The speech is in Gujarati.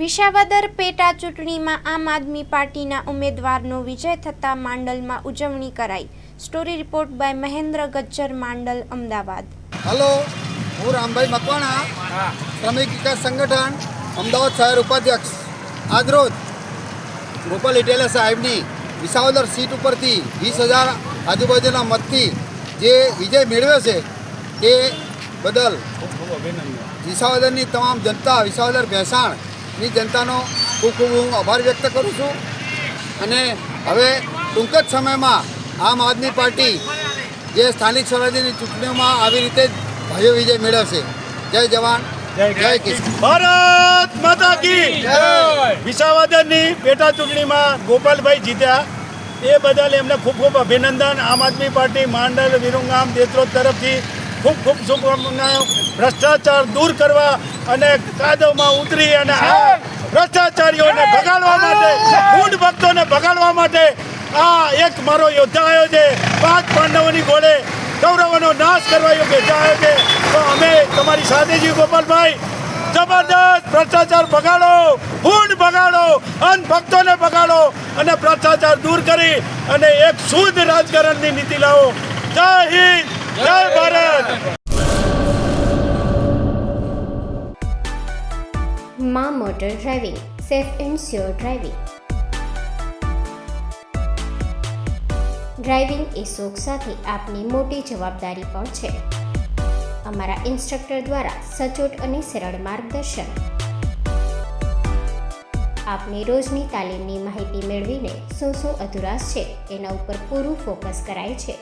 વિસાવદર પેટા ચૂંટણીમાં આમ આદમી પાર્ટીના ઉમેદવારનો વિજય થતાં માંડલમાં ઉજવણી કરાઈ. Story report by Mahendra Gajjar, Mandal, Ahmedabad. Hello, હું રામભાઈ મકવાણા, શ્રમિક વિકાસ સંગઠન અમદાવાદ શહેર ઉપાધ્યક્ષ. આજરોજ ગોપાલ ઇટેલા સાહેબની વિસાવદર સીટ ઉપરથી 20,000 આજુબાજુના મતથી જે વિજય મેળવ્યો છે તે બદલ વિસાવદરની તમામ જનતા, વિસાવદર ભેંસાણની જનતાનો ખૂબ ખૂબ હું આભાર વ્યક્ત કરું છું. અને હવે ટૂંક જ સમયમાં આમ આદમી પાર્ટી જે સ્થાનિક સ્વરાજ્યની ચૂંટણીઓમાં આવી રીતે ભવ્ય વિજય મેળવશે. જય જવાન, જય કિસાન. ભારત માતા કી જય. વિસાવદરની પેટા ચૂંટણીમાં ગોપાલભાઈ જીત્યા એ બદલ એમને ખૂબ ખૂબ અભિનંદન. આમ આદમી પાર્ટી માંડલ, વિરંગામ, દેત્રોદ તરફથી ખૂબ ખૂબ શુભકામનાઓ. ભ્રષ્ટાચાર દૂર કરવા અને કાદવમાં ઉતરી અને આ ભ્રષ્ટાચારીઓને ભગાડવા માટે, મૂળ ભક્તોને ભગાડવા માટે આ એક મારો યોદ્ધા આવ્યો છે. 5 પાંડવોની ઘોડે કૌરવોનો નાશ કરવા યોગ્ય આવ્યો છે. તો અમે તમારી સાથે છીએ ગોપાલભાઈ. જબરદસ્ત ભ્રષ્ટાચાર ભગાડો, ભૂંડ ભગાડો અને ભક્તોને ભગાડો અને ભ્રષ્ટાચાર દૂર કરી અને એક શુદ્ધ રાજકારણની નીતિ લાવો. જય હિન્દ, જય ભારત. માં motor driving, safe and sure driving. Driving એ શોખ સાથે આપની મોટી જવાબદારી પણ છે. અમારા ઇન્સ્ટ્રક્ટર દ્વારા સચોટ અને સરળ માર્ગદર્શન. આપની રોજની તાલીમની માહિતી મેળવીને શું અધુરાશ છે એના ઉપર પૂરું ફોકસ કરાય છે.